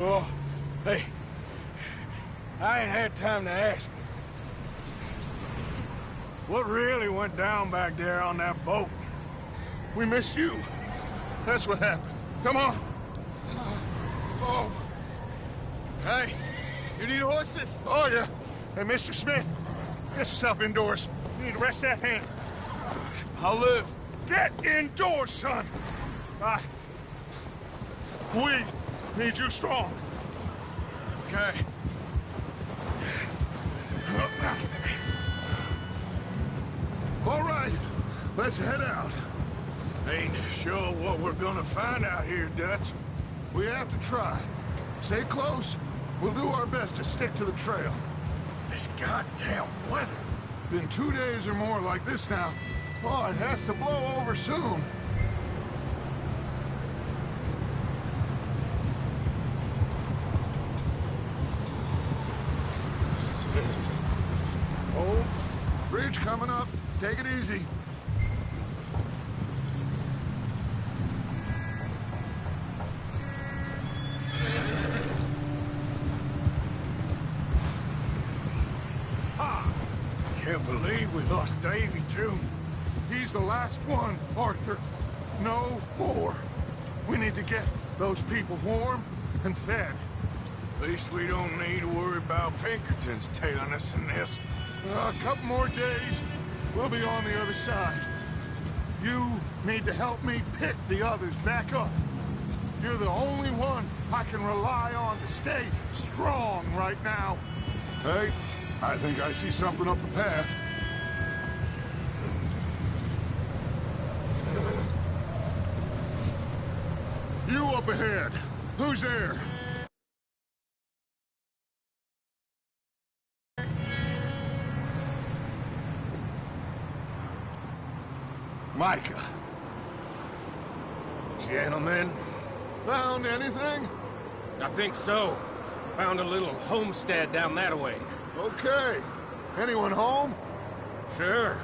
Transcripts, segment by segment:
Oh, hey, I ain't had time to ask. What really went down back there on that boat? We missed you. That's what happened. Come on. Oh. Hey, you need horses? Oh, yeah. Hey, Mr. Smith, get yourself indoors. You need to rest that hand. I'll live. Get indoors, son. We need you strong. Okay. All right, let's head out. Ain't sure what we're gonna find out here, Dutch. We have to try. Stay close. We'll do our best to stick to the trail. This goddamn weather. Been 2 days or more like this now. Oh, it has to blow over soon. Hold. Bridge coming up. Take it easy. Can't believe we lost Davy, too. He's the last one, Arthur. No more. We need to get those people warm and fed. At least we don't need to worry about Pinkertons tailing us in this. A couple more days, we'll be on the other side. You need to help me pick the others back up. You're the only one I can rely on to stay strong right now. Hey, I think I see something up the path. You up ahead. Who's there? Micah. Gentlemen? Found anything? I think so. Found a little homestead down that way. Okay. Anyone home? Sure.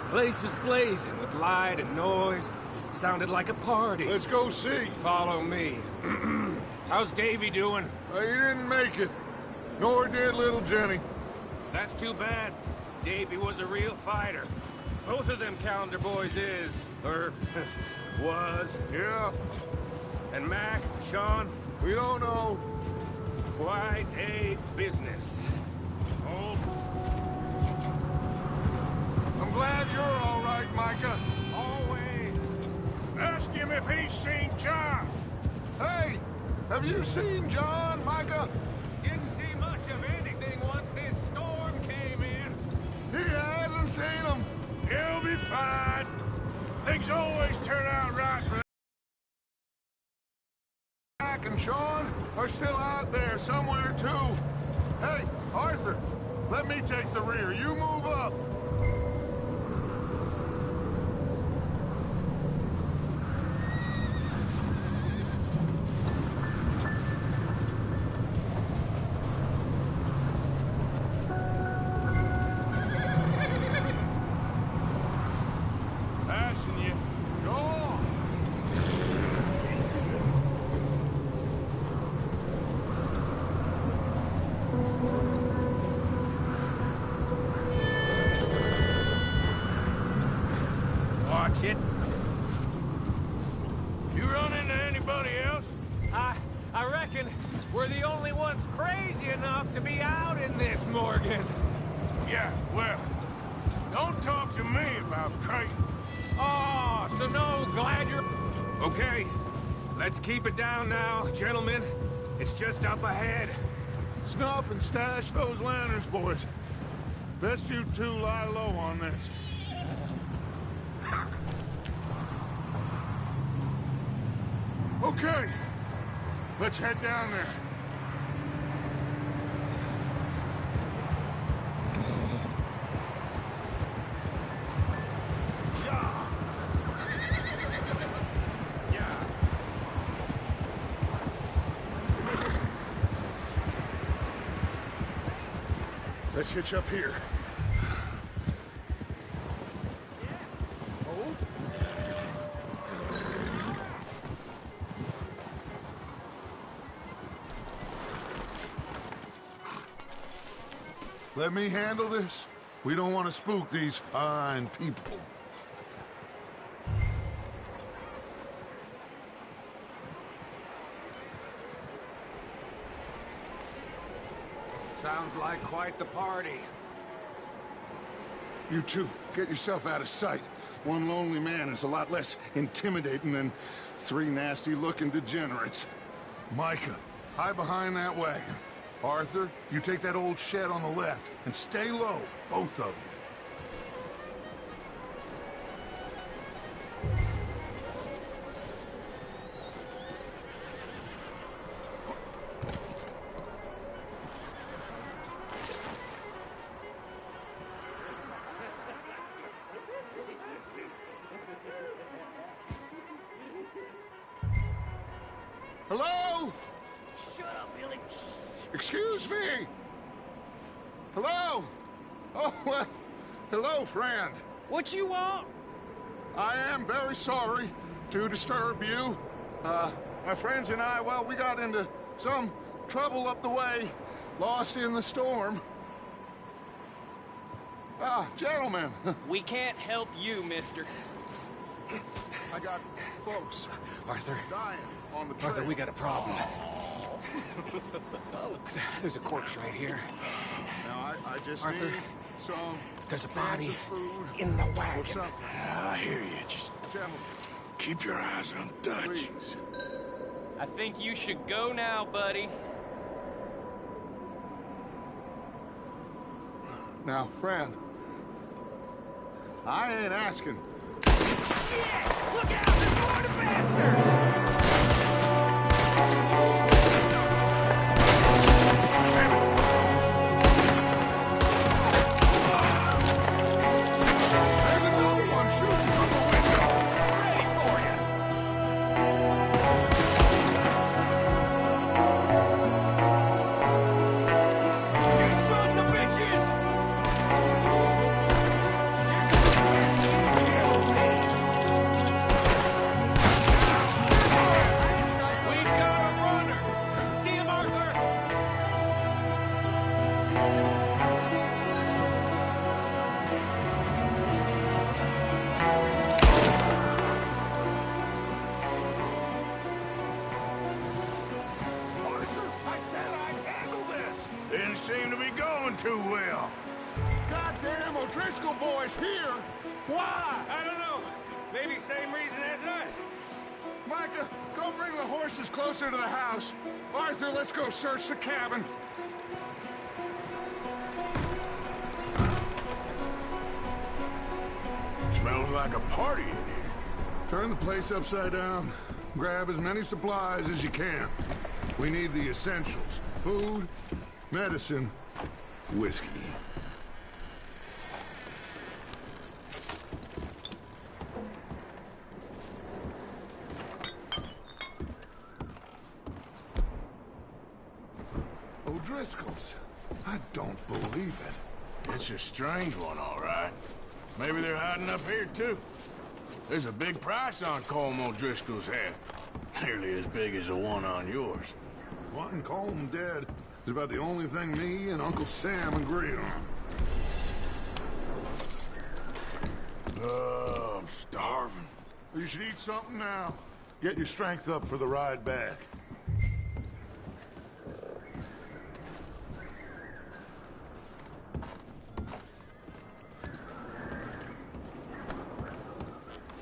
Place is blazing with light and noise. Sounded like a party. Let's go see. Follow me. How's Davy doing? He didn't make it. Nor did little Jenny. That's too bad. Davy was a real fighter. Both of them calendar boys is, or was. Yeah. And Mac, Sean? We don't know. Quite a business. Oh. I'm glad you're all right, Micah. Always. Ask him if he's seen John. Hey, have you seen John, Micah? Didn't see much of anything once this storm came in. He hasn't seen him. He'll be fine. Things always turn out right for Mac and Sean are still out there somewhere, too. Hey, Arthur, let me take the rear. You move up. passing you. Go on. Watch it. You run into anybody else? I reckon we're the only ones crazy enough to be out in this, Morgan. Yeah, well, don't talk to me about Creighton. Oh, so no, glad you're... Okay, let's keep it down now, gentlemen. It's just up ahead. Snuff and stash those lanterns, boys. Best you two lie low on this. Okay, let's head down there. Let's hitch up here. Hold. Let me handle this. We don't want to spook these fine people. Sounds like quite the party. You two, get yourself out of sight. One lonely man is a lot less intimidating than three nasty-looking degenerates. Micah, hide behind that wagon. Arthur, you take that old shed on the left, and stay low, both of you. Hello? Shut up, Billy. Excuse me? Hello? Oh, well, hello, friend. What you want? I am very sorry to disturb you. My friends and I, well, we got into some trouble up the way, lost in the storm. Gentlemen. We can't help you, mister. I got folks Arthur. dying on the trail. Arthur, we got a problem. There's a corpse right here. Now, I just Arthur, need some there's a cans body of food in the or wagon. something. I hear you. Just Gentlemen, keep your eyes on Dutch. please. I think you should go now, buddy. Now, friend, I ain't asking. Look out! There's more to bastards! There's another one shooting from the window. Ready for you! You sons of bitches! We got a runner! See him, Arthur? Arthur, I said I'd handle this. Didn't seem to be going too well. Goddamn O'Driscoll boys here. Why? I don't know. Maybe same reason as us. Micah, go bring the horses closer to the house. Arthur, let's go search the cabin. Smells like a party in here. Turn the place upside down. Grab as many supplies as you can. We need the essentials. Food, medicine, whiskey. O'Driscoll's. I don't believe it. It's a strange one, all right. Maybe they're hiding up here, too. There's a big price on Colm O'Driscoll's head. Nearly as big as the one on yours. Wanting Colm dead is about the only thing me and Uncle Sam agree on. I'm starving. You should eat something now. Get your strength up for the ride back.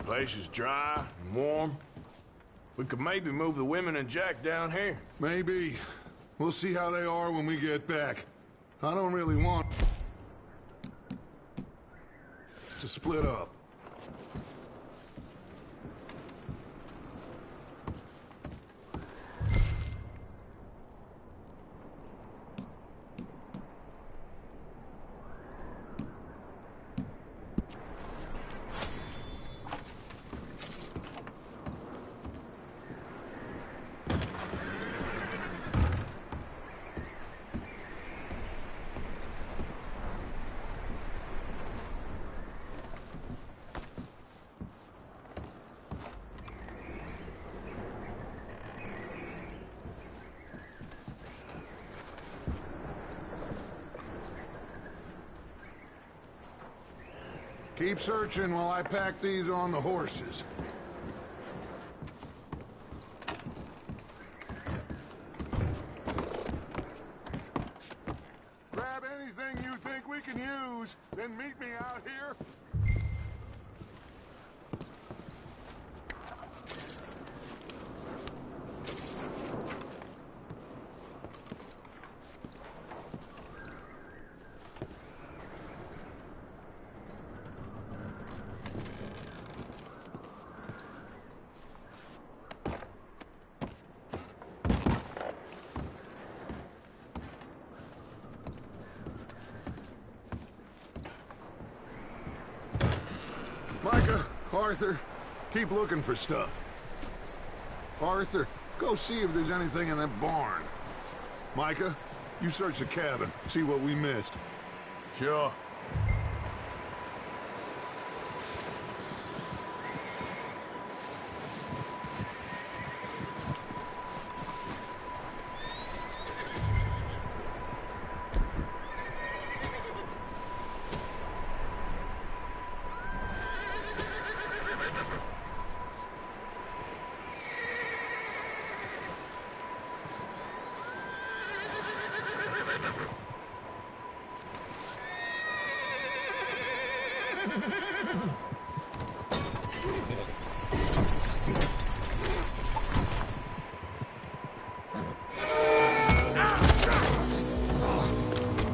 Place is dry and warm. We could maybe move the women and Jack down here. Maybe. We'll see how they are when we get back. I don't really want to split up. Keep searching while I pack these on the horses. Grab anything you think we can use, then meet me out here. Micah, Arthur, keep looking for stuff. Arthur, go see if there's anything in that barn. Micah, you search the cabin, see what we missed. Sure.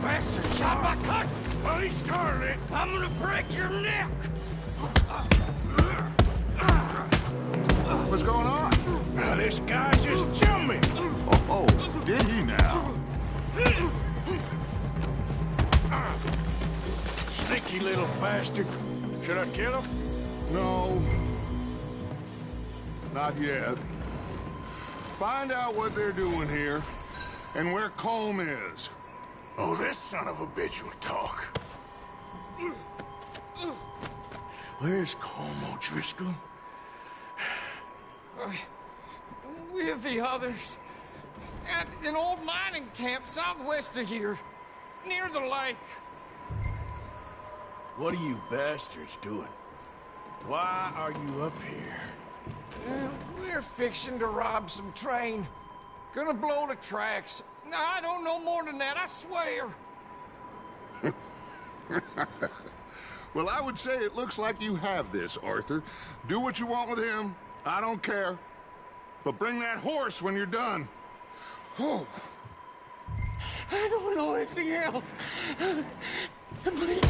Bastard shot my cousin! Oh, he's scarlet! I'm gonna break your neck! What's going on? Now this guy just jumped me. Oh, did he now? Sneaky little bastard. Should I kill him? No. Not yet. Find out what they're doing here, and where Colm is. Oh, this son of a bitch will talk. Where's Colm O'Driscoll? With the others. At an old mining camp southwest of here. Near the lake. What are you bastards doing? Why are you up here? We're fixing to rob some train. Gonna blow the tracks. No, I don't know more than that, I swear. Well, I would say it looks like you have this, Arthur. Do what you want with him. I don't care. But bring that horse when you're done. Oh. I don't know anything else. Please.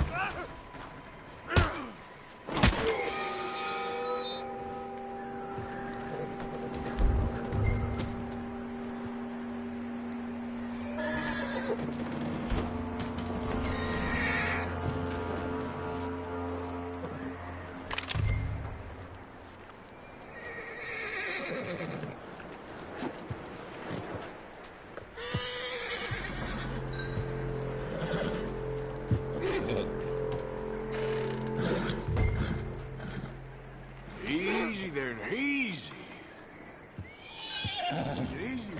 Easy there, easy. Easy.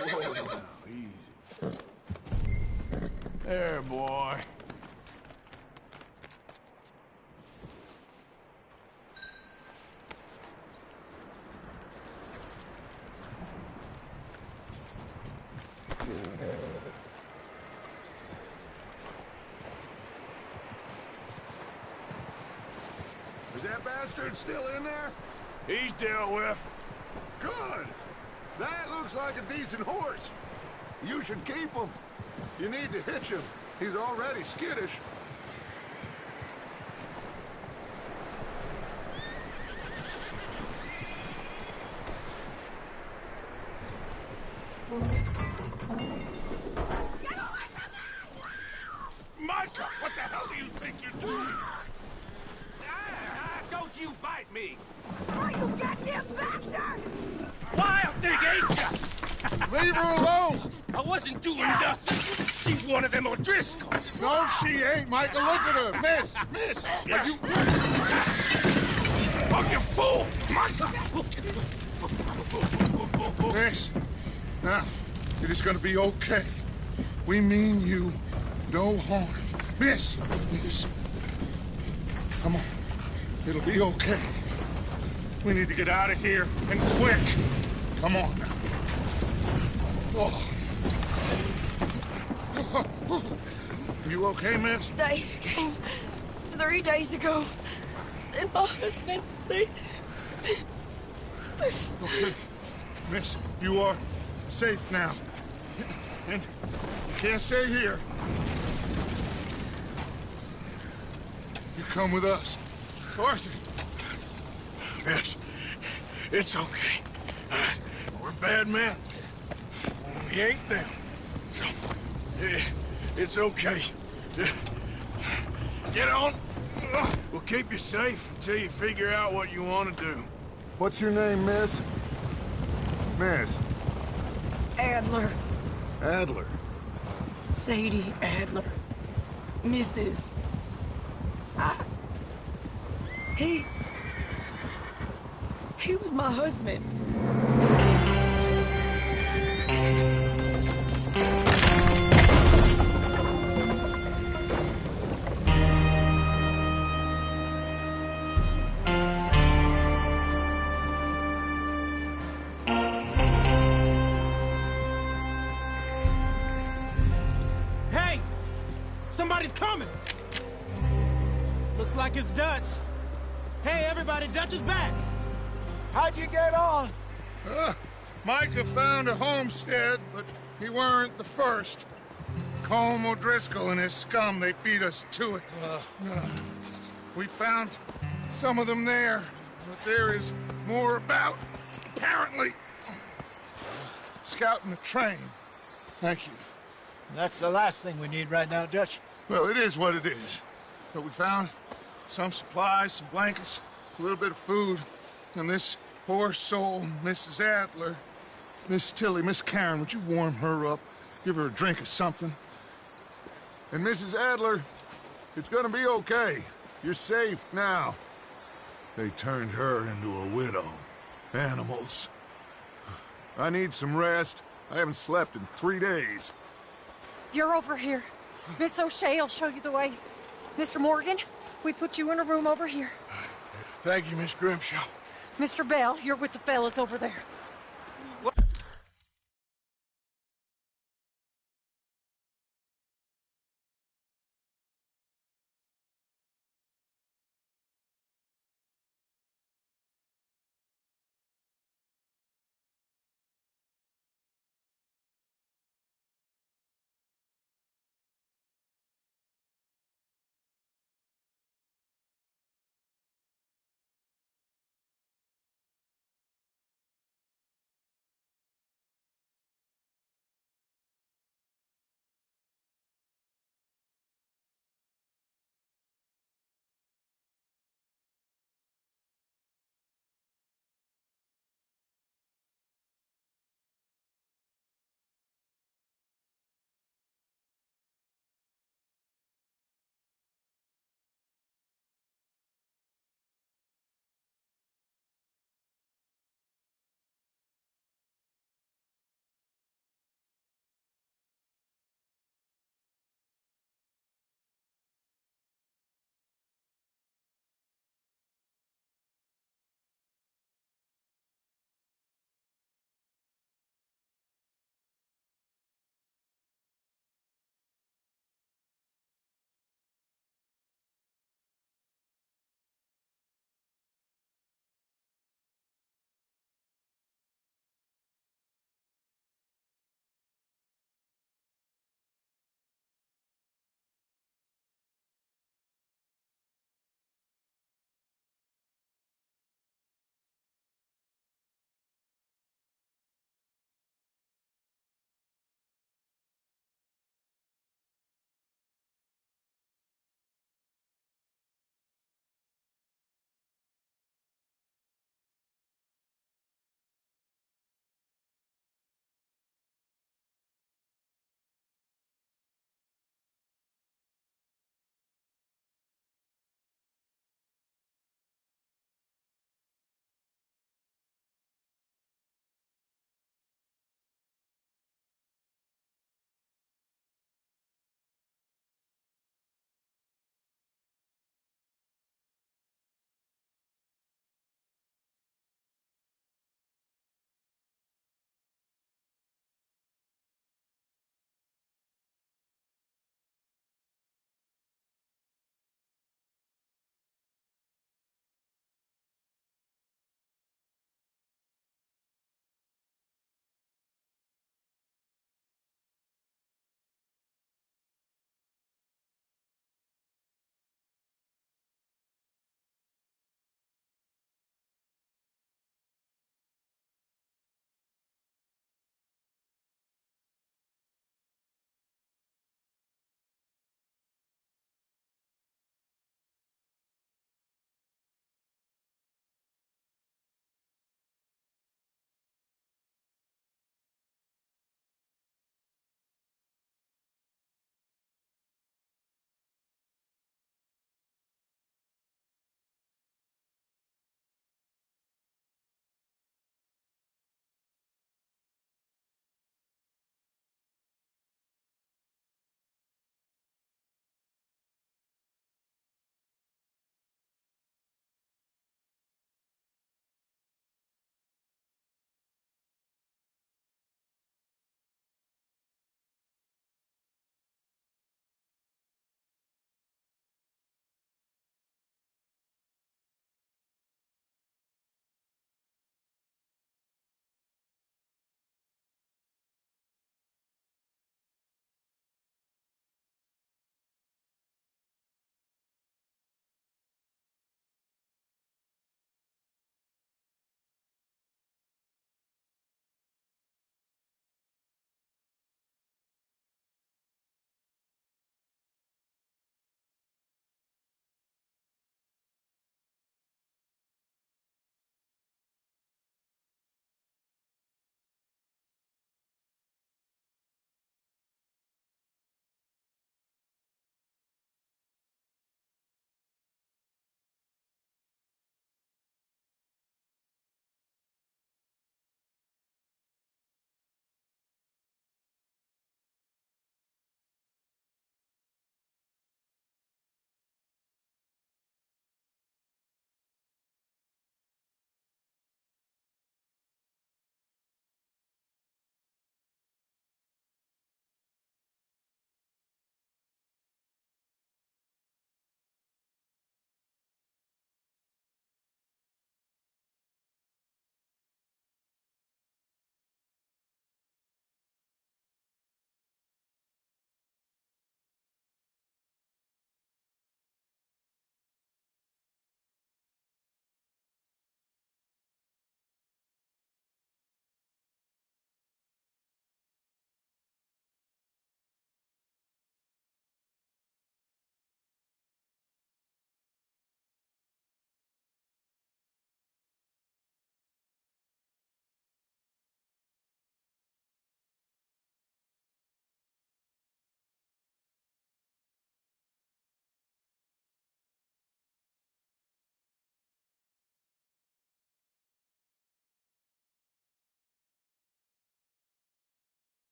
Whoa, now, easy. There, boy. Is that bastard still in there? He's dealt with. Good. That looks like a decent horse. You should keep him. You need to hitch him. He's already skittish. Micah, what the hell do you think you're doing? Don't you bite me! Oh, you goddamn bastard! Wild thing, ain't ya? Leave her alone! I wasn't doing nothing. She's one of them O'Driscolls. No, she ain't, Michael. Look at her. Miss! Miss! Are you... Oh, you fool! Micah! Miss. Now, it is gonna be okay. We mean you no harm. Miss! Miss. Come on. It'll be okay. We need to get out of here, and quick. Come on now. Oh. You okay, miss? They came 3 days ago. And my husband, they... Okay. Miss, you are safe now. And you can't stay here. You come with us. Arthur. Miss, it's okay. We're bad men. We ain't them. So, it's okay. Get on. We'll keep you safe until you figure out what you want to do. What's your name, miss? Miss. Adler. Adler. Sadie Adler. Mrs. He was my husband. Hey! Somebody's coming! Looks like it's Dutch. Hey, everybody, Dutch is back! How'd you get on? Micah found a homestead, but he weren't the first. Colm O'Driscoll and his scum, they beat us to it. We found some of them there, but there is more about, apparently. Scouting the train. Thank you. That's the last thing we need right now, Dutch. Well, it is what it is. But we found some supplies, some blankets, a little bit of food, and this poor soul, Mrs. Adler, Miss Tilly, Miss Karen, would you warm her up? Give her a drink or something? And Mrs. Adler, it's gonna be okay. You're safe now. They turned her into a widow. Animals. I need some rest. I haven't slept in 3 days. You're over here. Miss O'Shea will show you the way. Mr. Morgan, we put you in a room over here. Thank you, Miss Grimshaw. Mr. Bell, you're with the fellas over there.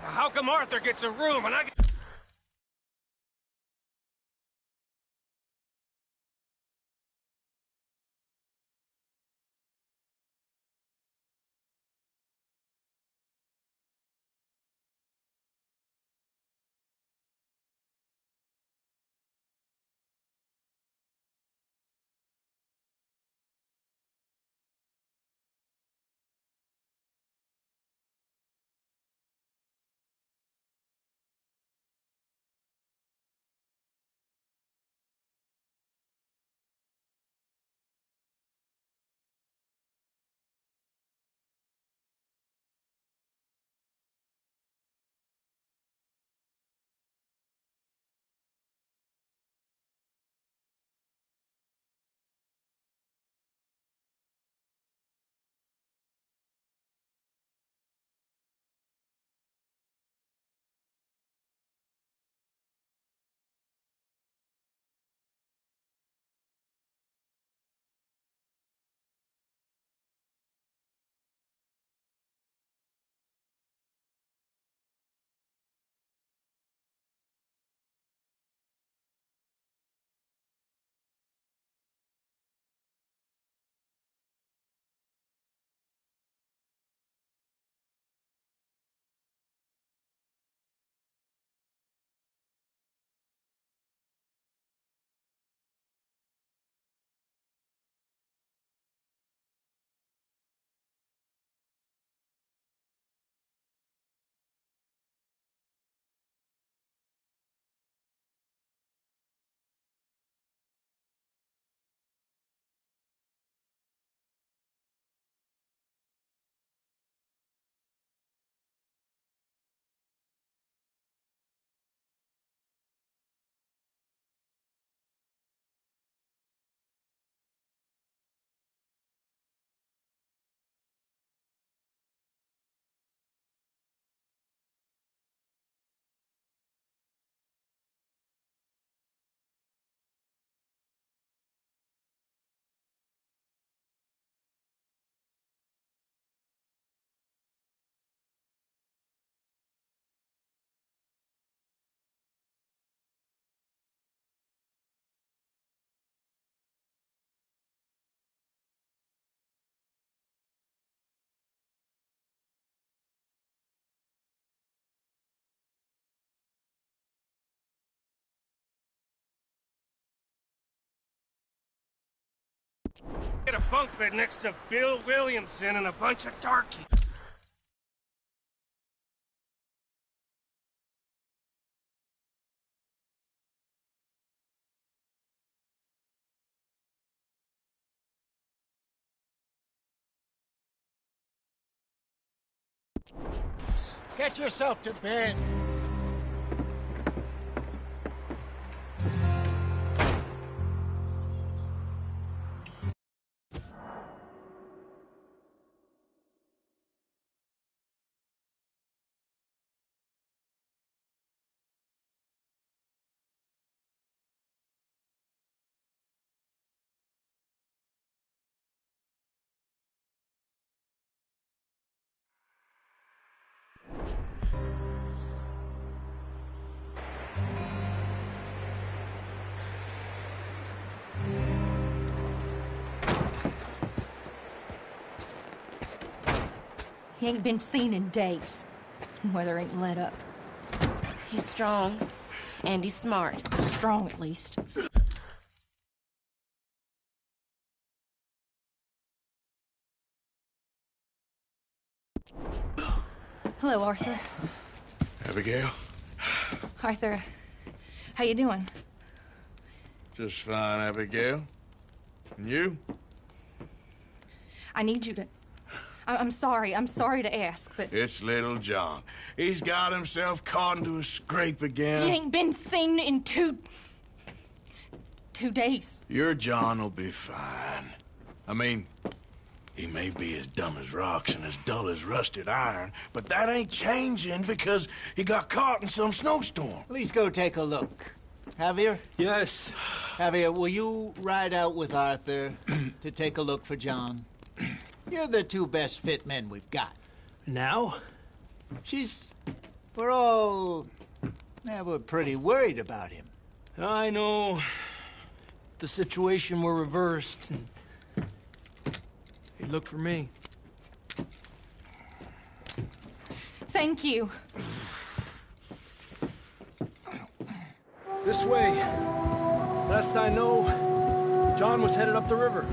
How come Arthur gets a room and I get... Get a bunk bed next to Bill Williamson and a bunch of darkies. Get yourself to bed. He ain't been seen in days. Weather ain't let up. He's strong, and he's smart. Strong, at least. Hello, Arthur. Abigail? Arthur, how you doing? Just fine, Abigail. And you? I need you to... I'm sorry to ask, but... It's little John. He's got himself caught into a scrape again. He ain't been seen in two days. Your John will be fine. I mean, he may be as dumb as rocks and as dull as rusted iron, but that ain't changing because he got caught in some snowstorm. Please go take a look. Javier? Yes. Javier, will you ride out with Arthur to take a look for John? You're the two best fit men we've got. Now? We're all... Yeah, we're pretty worried about him. I know. If the situation were reversed, he'd look for me. Thank you. This way. Last I know, John was headed up the river.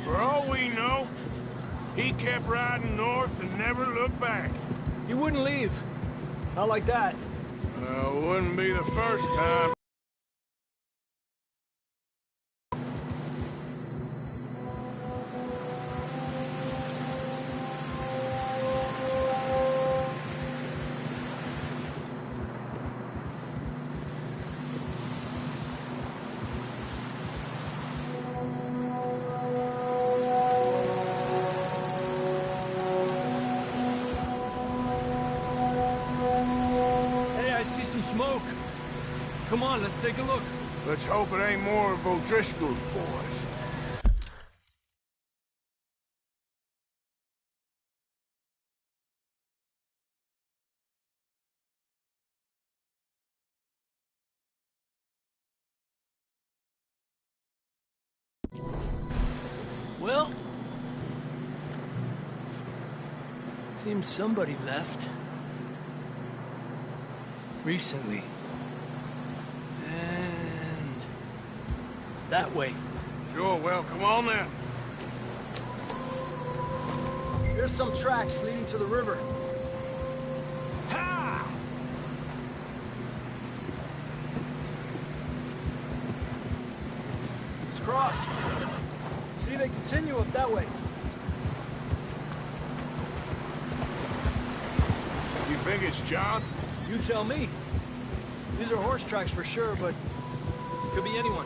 For all we know, he kept riding north and never looked back. He wouldn't leave. Not like that. Wouldn't be the first time. Smoke. Come on, let's take a look. Let's hope it ain't more of O'Driscoll's boys. Well, seems somebody left. Recently. And... that way. Sure, well, come on then. Here's some tracks leading to the river. Ha! Let's cross. See, they continue up that way. You think it's John? You tell me. These are horse tracks for sure, but could be anyone.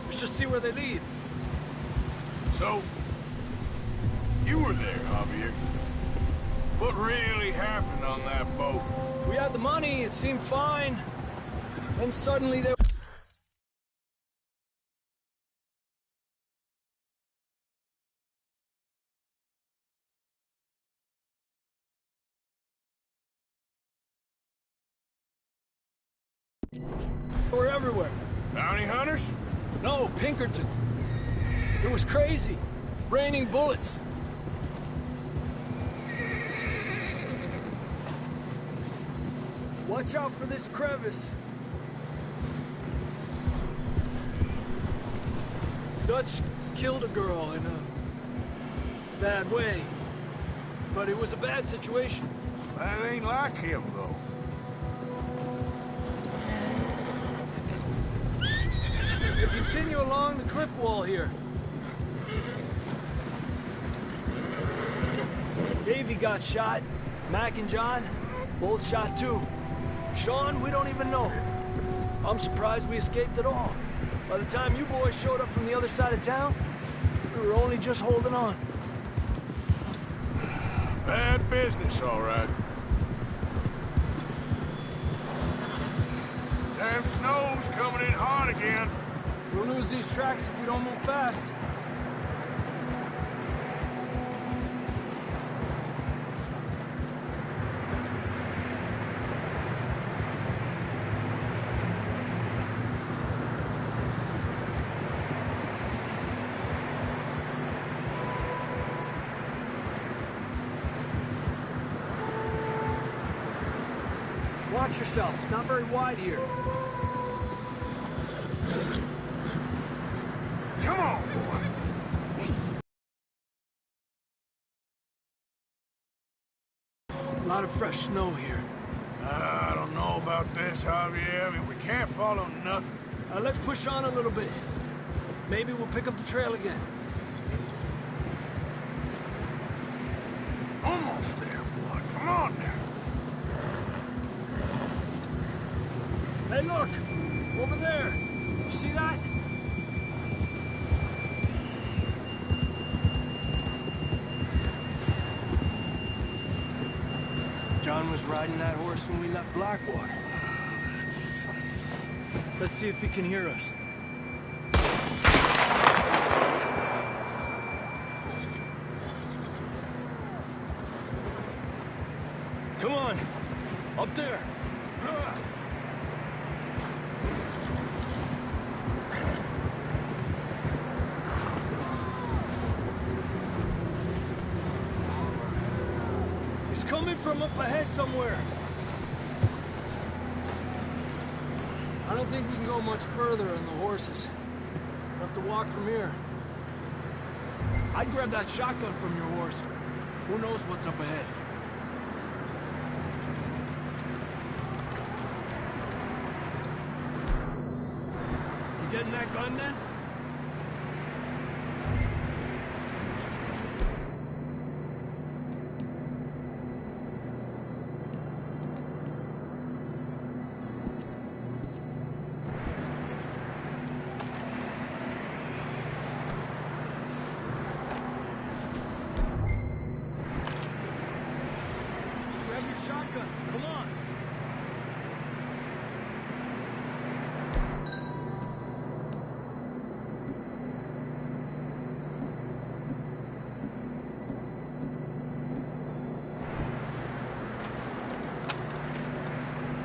Let's just see where they lead. So, you were there, Javier. What really happened on that boat? We had the money, it seemed fine. Then suddenly there... were everywhere. Bounty hunters? No, Pinkertons. It was crazy. Raining bullets. Watch out for this crevice. Dutch killed a girl in a bad way. But it was a bad situation. That ain't like him, though. We continue along the cliff wall here. Davey got shot. Mac and John, both shot too. Sean, we don't even know. I'm surprised we escaped at all. By the time you boys showed up from the other side of town, we were only just holding on. Bad business, all right. Damn snow's coming in hard again. We'll lose these tracks if we don't move fast. Watch yourself. It's not very wide here. Come on, boy. A lot of fresh snow here. I don't know about this, Javier. I mean, we can't follow nothing. Let's push on a little bit. Maybe we'll pick up the trail again. Almost there, boy. Come on now. Hey, look! Over there! You see that? John was riding that horse when we left Blackwater. Let's see if he can hear us. Come on! Up there. He's coming from up ahead somewhere. I don't think we can go much further on the horses. We'll have to walk from here. I'd grab that shotgun from your horse. Who knows what's up ahead? You getting that gun then? Come on!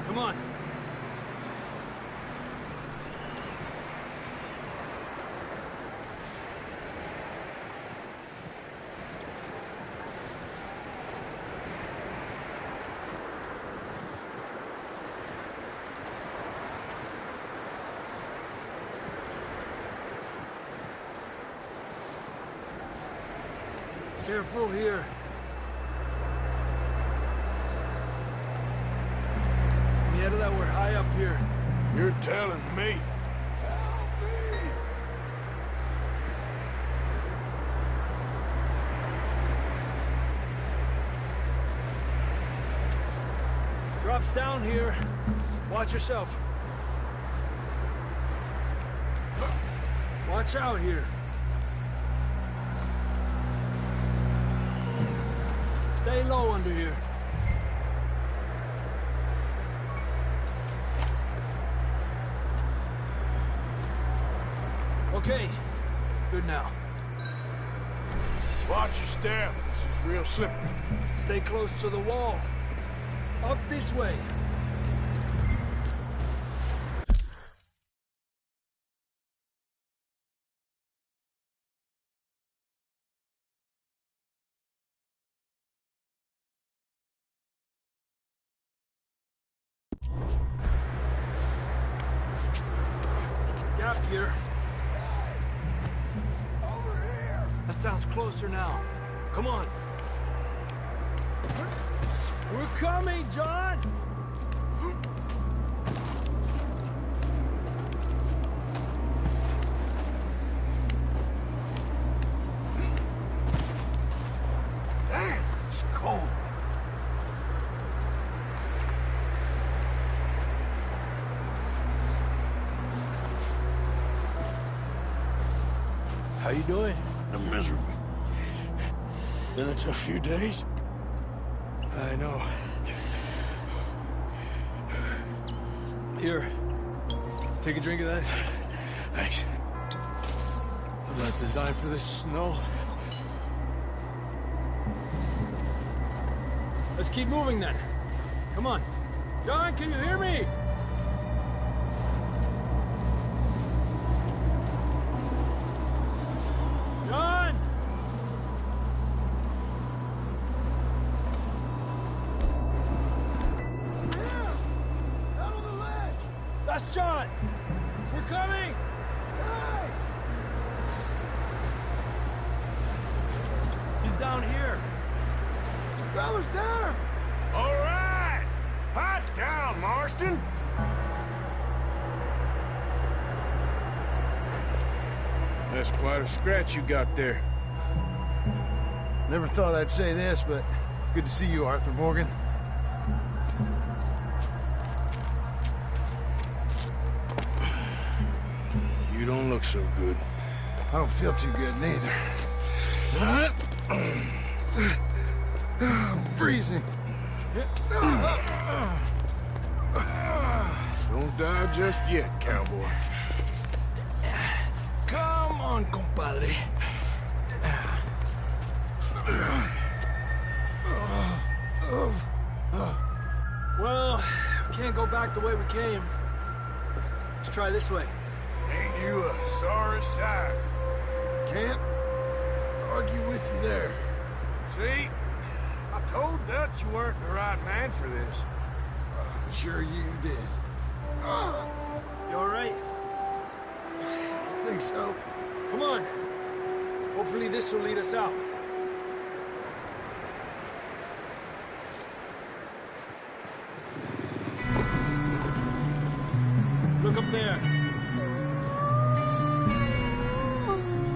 Come on! Careful here. Mierda, that we're high up here. You're telling me. Drops down here. Watch yourself. Watch out here. Stay low under here. Okay, good now. Watch your step. This is real slippery. Stay close to the wall. Up this way. Gap here. Over here! That sounds closer now. Come on. We're coming, John! Damn, it's cold. How you doing? I'm miserable. Been a tough few days. I know. Here. Take a drink of that. Thanks. I'm not designed for this snow. Let's keep moving then. Come on. John, can you hear me? John! Out on the ledge! That's John! We're coming! Hey! He's down here. The fella's there! All right! Hot down, Marston! That's quite a scratch you got there. Never thought I'd say this, but it's good to see you, Arthur Morgan. You don't look so good. I don't feel too good, neither. I'm freezing. Don't die just yet, cowboy. Come on, compadre. Well, can't go back the way we came. Let's try this way. Ain't you a sorry sight? Can't argue with you there. See? I told Dutch you weren't the right man for this. I'm sure you did. You all right? I think so. Come on. Hopefully this will lead us out. Look up there.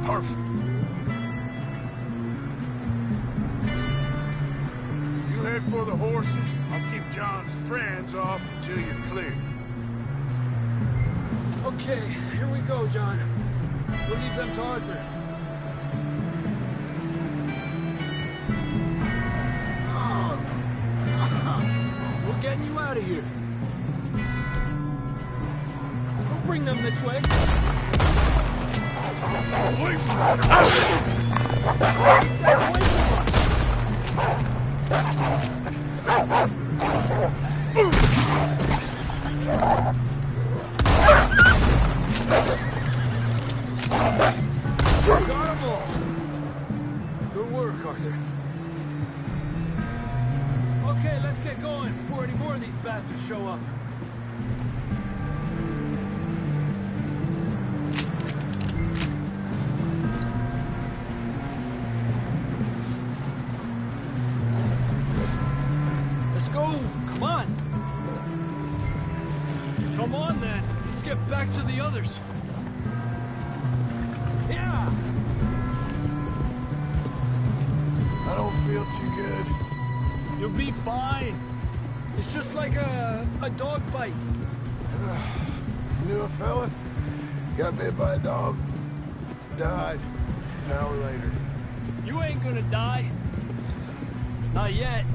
Perfect. You head for the horses. I'll keep John's friends off until you're clear. Okay, here we go, John. We'll leave them to Arthur. We're getting you out of here. Don't bring them this way. Away from Got them all. Good work, Arthur. Okay, let's get going before any more of these bastards show up. Let's go. Come on. Come on, then. Let's get back to the others. Yeah. I don't feel too good. You'll be fine. It's just like a dog bite. Knew a fella, got bit by a dog, died an hour later. You ain't gonna die. Not yet.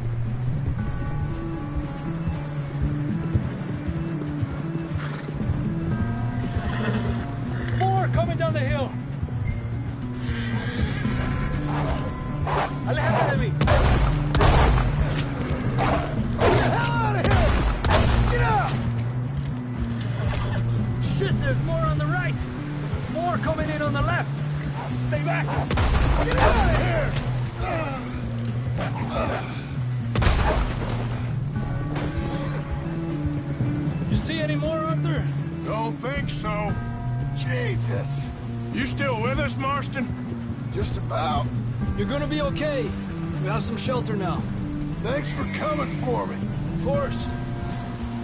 More coming down the hill. Aléjate de mí. Shit, there's more on the right. More coming in on the left. Stay back. Get out of here! You see any more, Arthur? Don't think so. Jesus. You still with us, Marston? Just about. You're gonna be okay. We have some shelter now. Thanks for coming for me. Of course.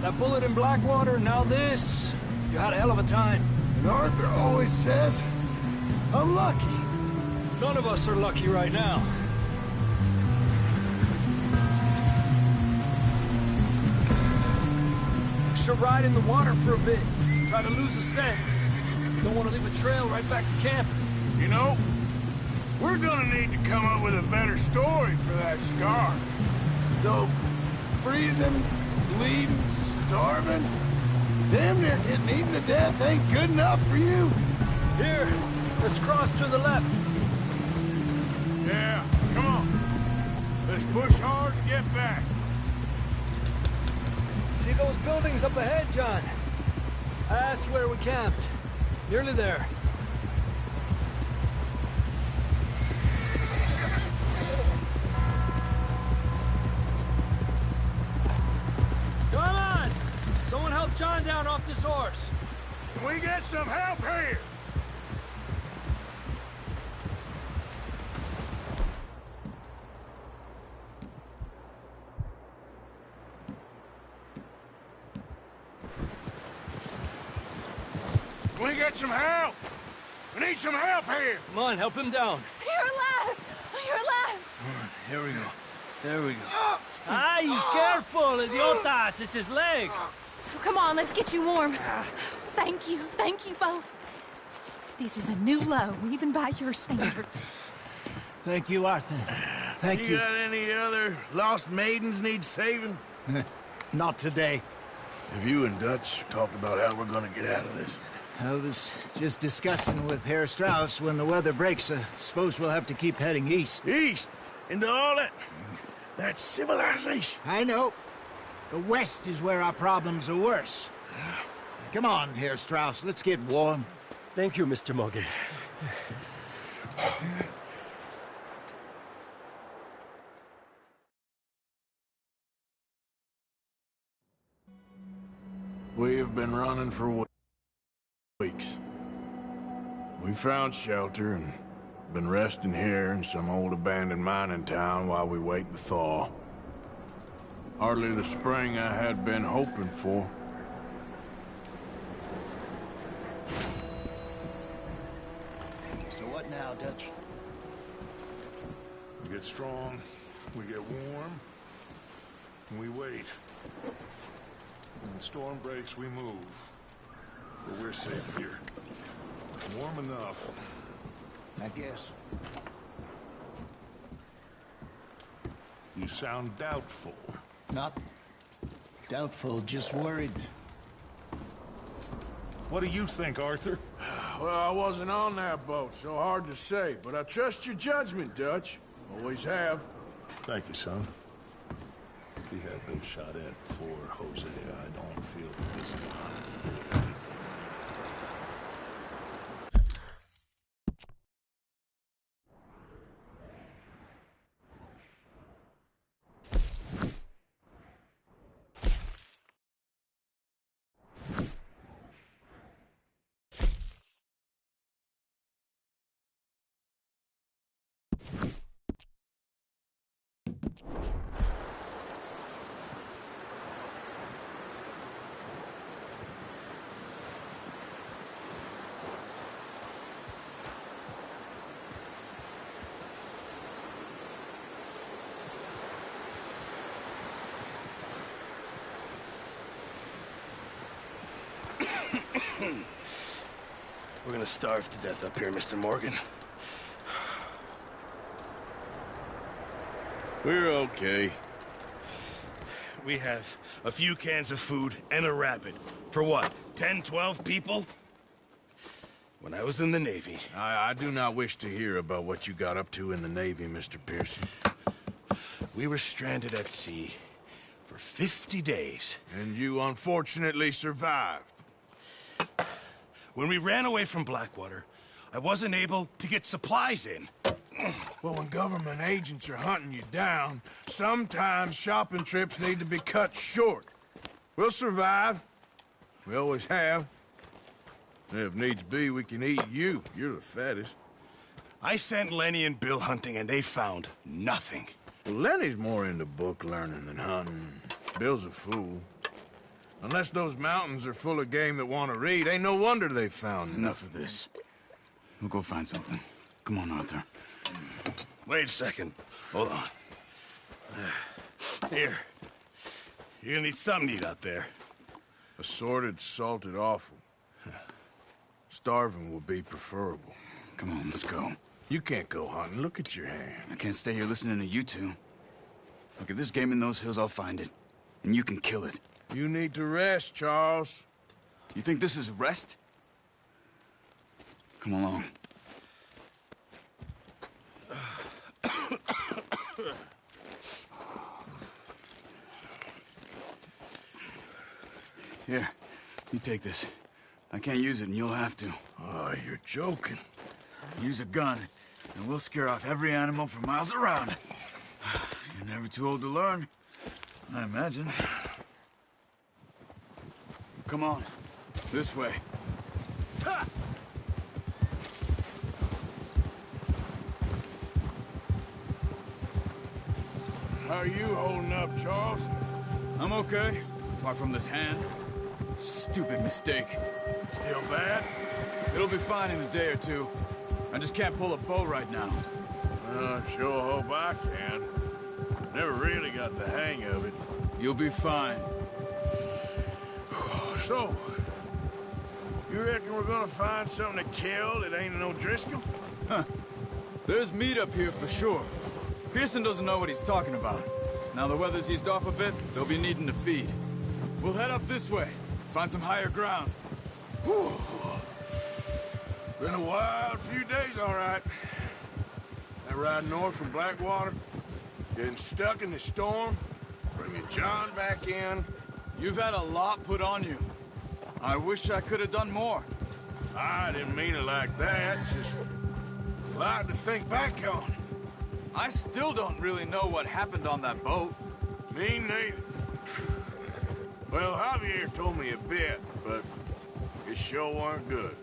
That bullet in Blackwater, now this. You had a hell of a time. And Arthur always says, I'm lucky. None of us are lucky right now. Should ride in the water for a bit. Try to lose a scent. Don't want to leave a trail right back to camp. You know, we're gonna need to come up with a better story for that scar. So, freezing, bleeding, starving, damn near getting eaten to death ain't good enough for you? Here, let's cross to the left. Yeah, come on. Let's push hard to get back. See those buildings up ahead, John? That's where we camped. Nearly there. Come on! Someone help John down off this horse. Can we get some help here? Can we get some help? We need some help here. Come on, help him down. You're alive! You're alive! Here we go. There we go. Ay, careful, idiotas! It's his leg. Come on, let's get you warm. Thank you both. This is a new low, even by your standards. Thank you, Arthur. Thank you. You got any other lost maidens need saving? Not today. Have you and Dutch talked about how we're gonna get out of this? I was just discussing with Herr Strauss when the weather breaks. I suppose we'll have to keep heading east. East? Into all that civilization? I know. The west is where our problems are worse. Come on here, Strauss. Let's get warm. Thank you, Mr. Morgan. We have been running for weeks. We found shelter and been resting here in some old abandoned mining town while we wait the thaw. Hardly the spring I had been hoping for. So what now, Dutch? We get strong, we get warm, and we wait. When the storm breaks, we move. But we're safe here. Warm enough. I guess. You sound doubtful. Not doubtful, just worried. What do you think, Arthur? Well, I wasn't on that boat, so hard to say, but I trust your judgment, Dutch. Always have. Thank you, son. If he had been shot at before Hosea, I don't feel this is honest. We're gonna starve to death up here, Mr. Morgan. We're okay. We have a few cans of food and a rabbit. For what, 10, 12 people? When I was in the Navy... I do not wish to hear about what you got up to in the Navy, Mr. Pearson. We were stranded at sea for 50 days. And you unfortunately survived. When we ran away from Blackwater, I wasn't able to get supplies in. Well, when government agents are hunting you down, sometimes shopping trips need to be cut short. We'll survive. We always have. If needs be, we can eat you. You're the fattest. I sent Lenny and Bill hunting, and they found nothing. Well, Lenny's more into book learning than hunting. Bill's a fool. Unless those mountains are full of game that want to read, ain't no wonder they found Enough of this. We'll go find something. Come on, Arthur. Wait a second. Hold on. Here. You're gonna need something to eat out there. Assorted, salted offal. Starving would be preferable. Come on, let's go. You can't go hunting. Look at your hand. I can't stay here listening to you two. Look, if there's game in those hills, I'll find it. And you can kill it. You need to rest, Charles. You think this is rest? Come along. Here, you take this. I can't use it, and you'll have to. Oh, you're joking. Use a gun, and we'll scare off every animal for miles around. You're never too old to learn, I imagine. Come on, this way. Ha! How are you holding up, Charles? I'm okay, apart from this hand. Stupid mistake. Still bad? It'll be fine in a day or two. I just can't pull a bow right now. I sure hope I can. Never really got the hang of it. You'll be fine. So, you reckon we're gonna find something to kill that ain't no Driscoll? Huh. There's meat up here for sure. Pearson doesn't know what he's talking about. Now the weather's eased off a bit, they'll be needing to feed. We'll head up this way, find some higher ground. Whew. Been a wild few days, all right. That ride north from Blackwater, getting stuck in the storm, Bringing John back in. You've had a lot put on you. I wish I could have done more. I didn't mean it like that. Just a lot to think back on. I still don't really know what happened on that boat. Me neither. Well, Javier told me a bit, but it sure weren't good.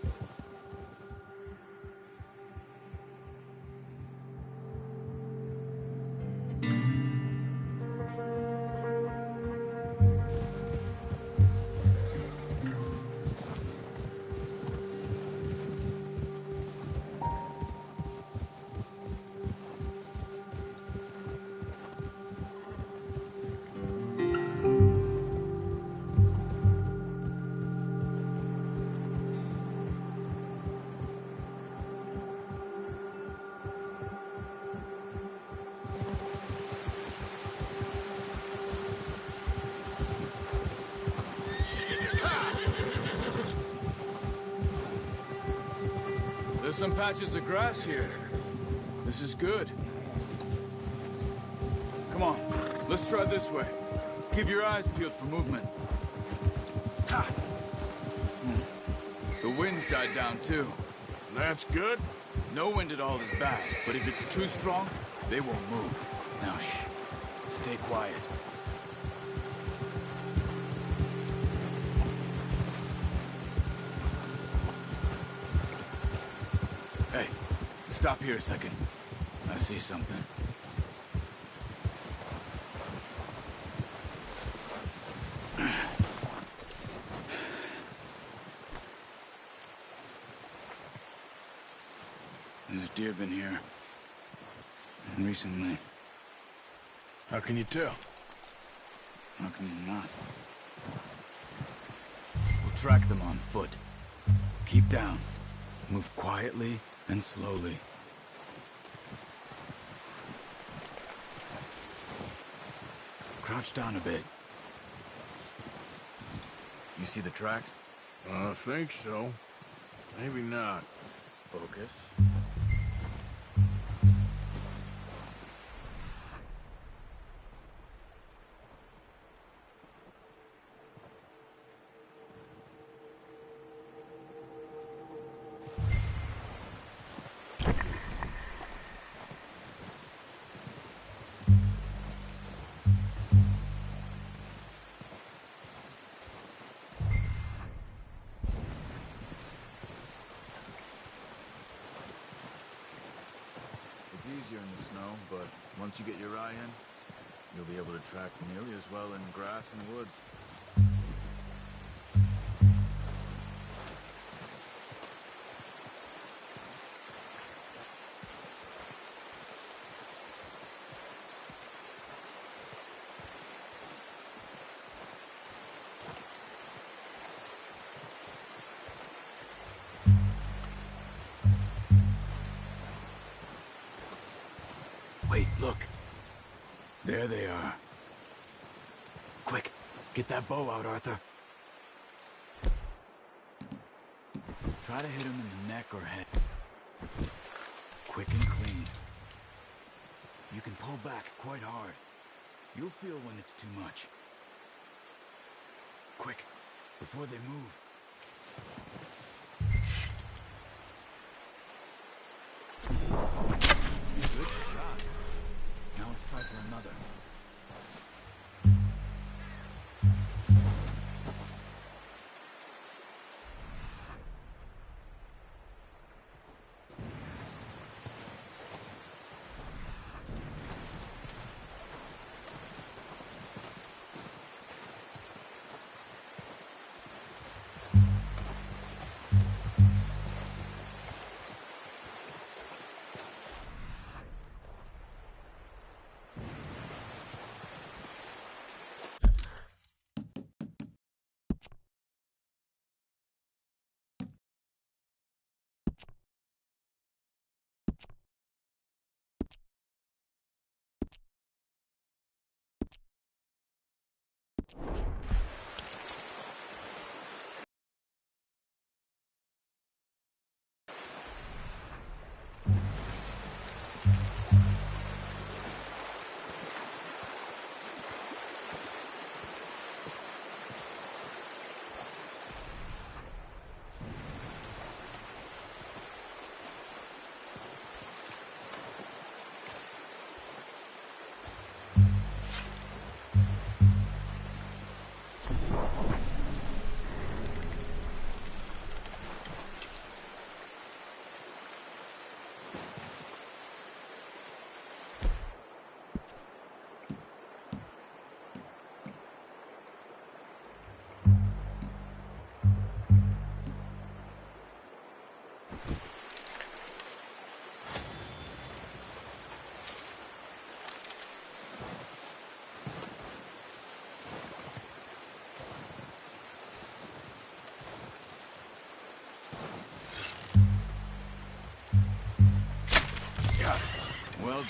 There's some patches of grass here. This is good. Come on, let's try this way. Keep your eyes peeled for movement. Ha! The wind's died down too. That's good. No wind at all is bad, but if it's too strong, they won't move. Now shh. Stay quiet. Hey, stop here a second. I see something. There's deer been here. Recently. How can you tell? How can you not? We'll track them on foot. Keep down. Move quietly and slowly. Crouch down a bit. You see the tracks? I think so. Maybe not. Focus. It's easier in the snow, but once you get your eye in, you'll be able to track nearly as well in grass and woods. Wait, look. There they are. Quick, get that bow out, Arthur. Try to hit him in the neck or head. Quick and clean. You can pull back quite hard. You'll feel when it's too much. Quick, before they move. Good shot. Now let's try for another.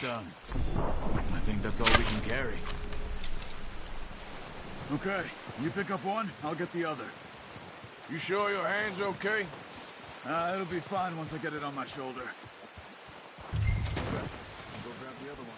done. I think that's all we can carry. Okay, you pick up one, I'll get the other. You sure your hand's okay? It'll be fine once I get it on my shoulder. Okay, I'll go grab the other one.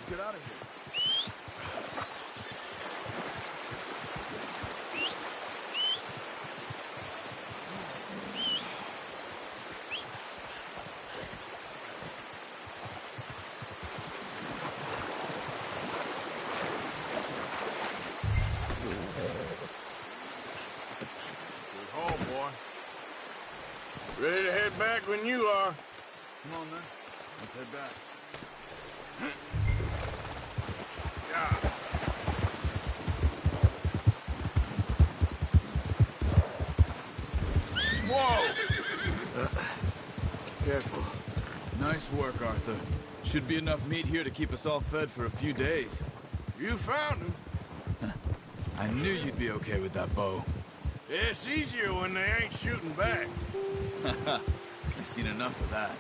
Get out of here. Good haul, boy. Ready to head back when you are. Come on, man. Let's head back. Whoa! Careful. Nice work, Arthur. Should be enough meat here to keep us all fed for a few days. You found him. I knew you'd be okay with that bow. Yeah, it's easier when they ain't shooting back. You've seen enough of that.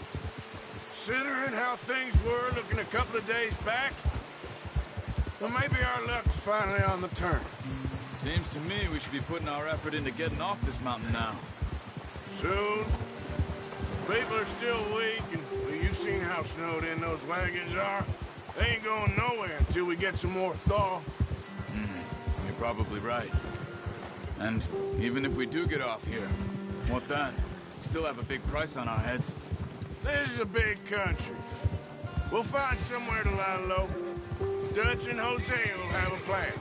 Considering how things were looking a couple of days back, well, maybe our luck's finally on the turn. Seems to me we should be putting our effort into getting off this mountain now. Soon. People are still weak, and well, you've seen how snowed in those wagons are. They ain't going nowhere until we get some more thaw. You're probably right. And even if we do get off here, what then? Still have a big price on our heads. This is a big country. We'll find somewhere to lie low. Dutch and Jose will have a plan.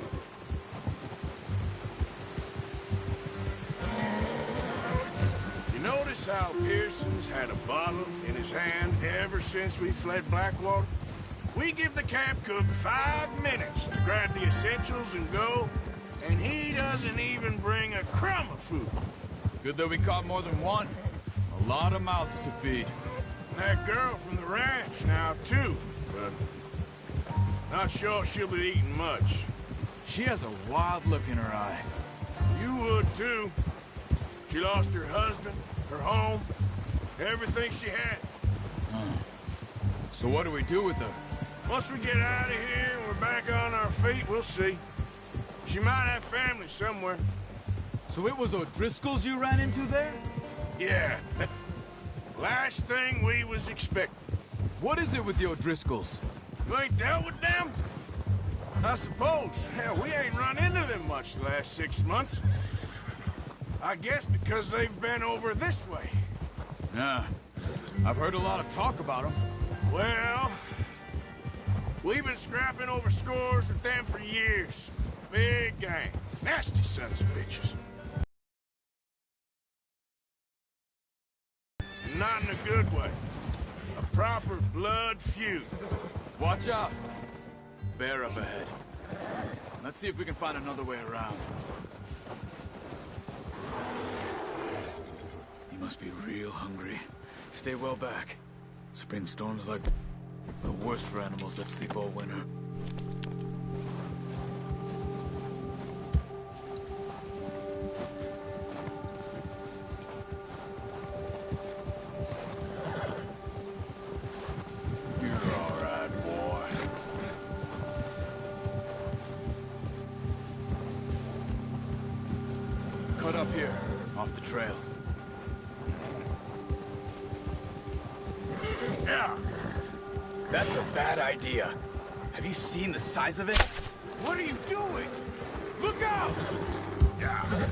You notice how Pearson's had a bottle in his hand ever since we fled Blackwater? We give the camp cook 5 minutes to grab the essentials and go, and he doesn't even bring a crumb of food. Good that we caught more than one. A lot of mouths to feed. That girl from the ranch now, too, but not sure she'll be eating much. She has a wild look in her eye. You would, too. She lost her husband, her home, everything she had. So what do we do with her? Once we get out of here and we're back on our feet, we'll see. She might have family somewhere. So it was O'Driscoll's you ran into there? Yeah. Last thing we was expecting. What is it with the O'Driscolls? You ain't dealt with them? I suppose. Hell, we ain't run into them much the last 6 months. I guess because they've been over this way. Yeah. I've heard a lot of talk about them. Well, we've been scrapping over scores with them for years. Big gang. Nasty sons of bitches. Not in a good way. A proper blood feud. Watch out. Bear up ahead. Let's see if we can find another way around. He must be real hungry. Stay well back. Spring storms like the worst for animals that sleep all winter. Cut up here, off the trail. Yeah. That's a bad idea. Have you seen the size of it? What are you doing? Look out! Yeah.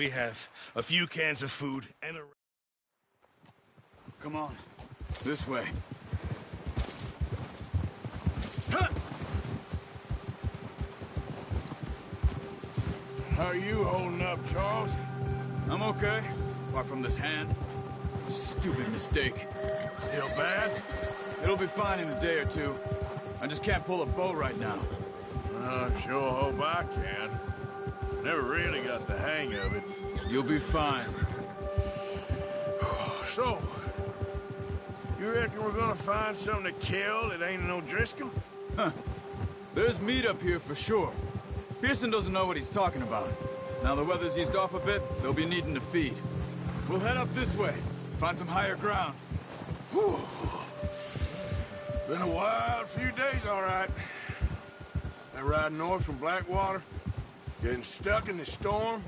We have a few cans of food and a... Come on. This way. How are you holding up, Charles? I'm okay, apart from this hand. Stupid mistake. Still bad? It'll be fine in a day or two. I just can't pull a bow right now. I sure hope I can. Never really got the hang of it. You'll be fine. So, you reckon we're gonna find something to kill that ain't no Driscoll? Huh. There's meat up here for sure. Pearson doesn't know what he's talking about. Now the weather's eased off a bit, they'll be needing to feed. We'll head up this way, find some higher ground. Whew. Been a wild few days, all right. That ride north from Blackwater, getting stuck in the storm,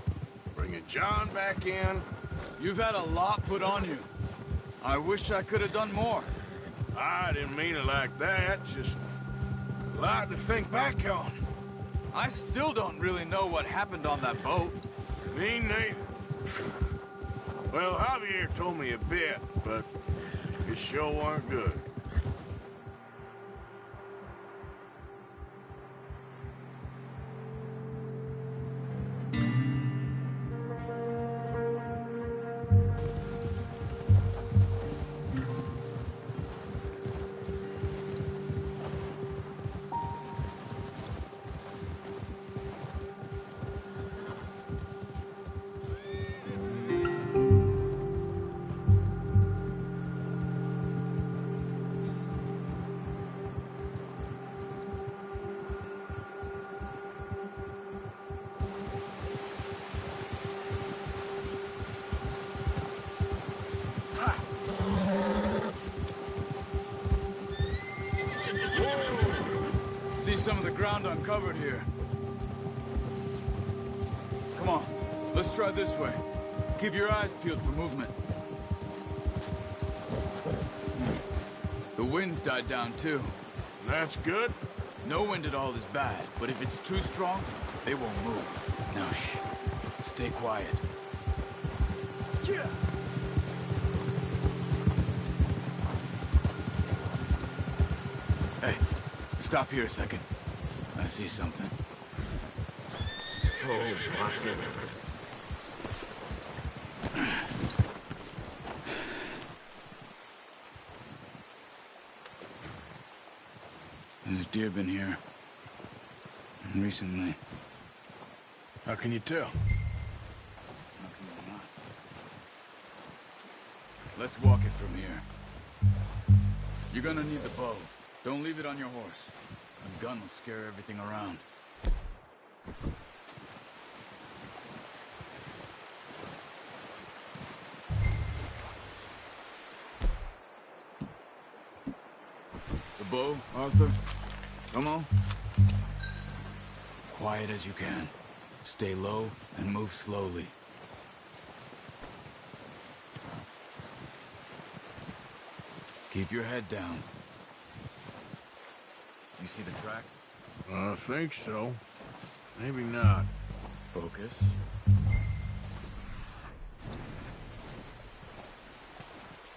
bringing John back in. You've had a lot put on you. I wish I could have done more. I didn't mean it like that, just a lot to think back on. I still don't really know what happened on that boat. Me neither. Well, Javier told me a bit, but it sure weren't good. Some of the ground uncovered here. Come on, let's try this way. Keep your eyes peeled for movement. The wind's died down too. That's good. No wind at all is bad, but if it's too strong, they won't move. Now shh, stay quiet. Yeah. Hey, stop here a second. I see something. Oh, what's it? There's deer been here. Recently. How can you tell? How can you not? Let's walk it from here. You're gonna need the bow. Don't leave it on your horse. A gun will scare everything around. The bow, Arthur. Come on. Quiet as you can. Stay low and move slowly. Keep your head down. You see the tracks? I think so. Maybe not. Focus.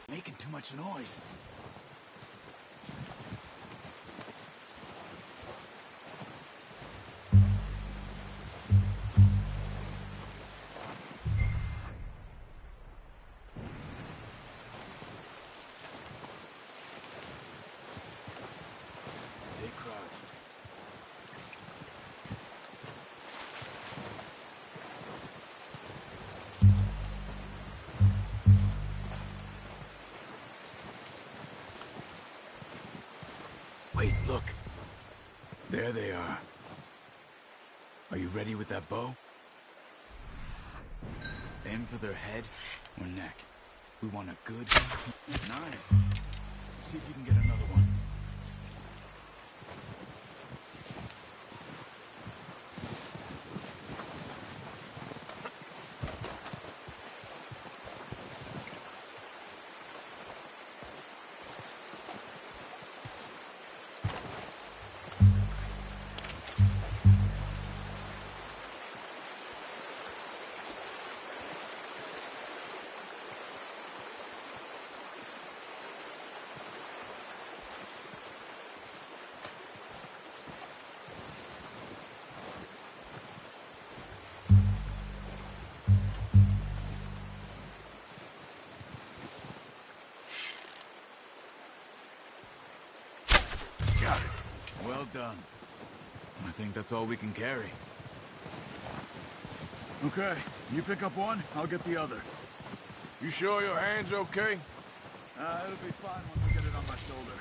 Making too much noise. Stay crouched. Wait, look. There they are. Are you ready with that bow? Aim for their head or neck. We want a good... Nice. See if you can get another one. done. I think that's all we can carry. Okay, you pick up one, I'll get the other. You sure your hand's okay? It'll be fine once I get it on my shoulder.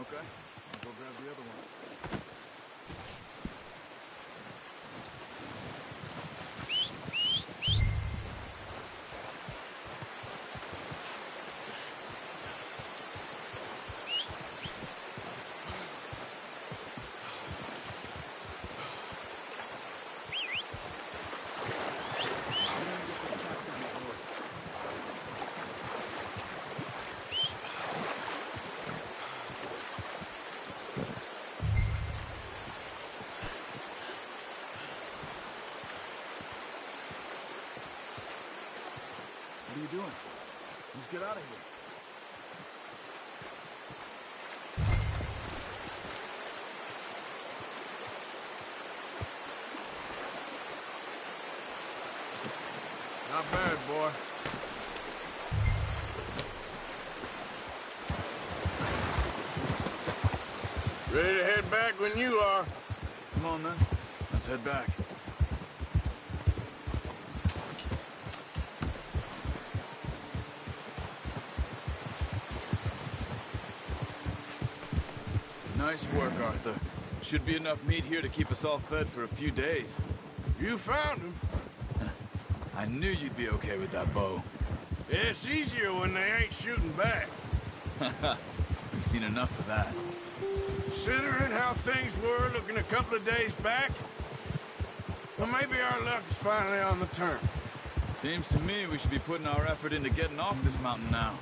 Okay, I'll go grab the other one. What are you doing? Let's get out of here. Not bad, boy. Ready to head back when you are. Come on, then. Let's head back. Nice work, Arthur. Should be enough meat here to keep us all fed for a few days. You found him. I knew you'd be okay with that bow. It's easier when they ain't shooting back. We've seen enough of that. Considering how things were looking a couple of days back, well, maybe our luck is finally on the turn. Seems to me we should be putting our effort into getting off this mountain now.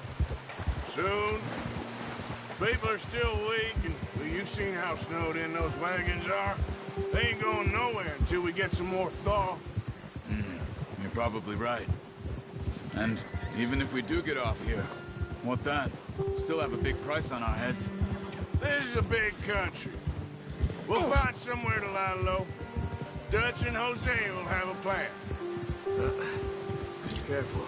Soon. People are still weak, and well, you've seen how snowed in those wagons are. They ain't going nowhere until we get some more thaw. You're probably right. And even if we do get off here, what then? Still have a big price on our heads. This is a big country. We'll find somewhere to lie low. Dutch and Jose will have a plan. Careful.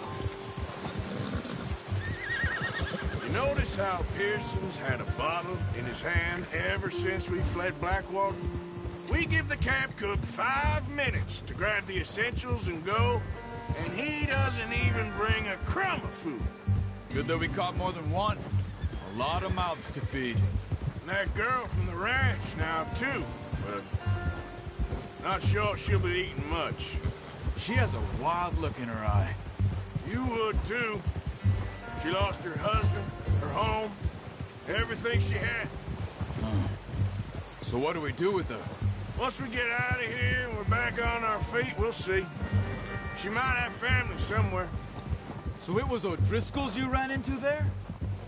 You notice how Pearson's had a bottle in his hand ever since we fled Blackwater? We give the camp cook 5 minutes to grab the essentials and go, and he doesn't even bring a crumb of food. Good that we caught more than one. A lot of mouths to feed. And that girl from the ranch now, too. But not sure she'll be eating much. She has a wild look in her eye. You would, too. She lost her husband, her home, everything she had. So what do we do with her? Once we get out of here and we're back on our feet, we'll see. She might have family somewhere. So it was O'Driscoll's you ran into there?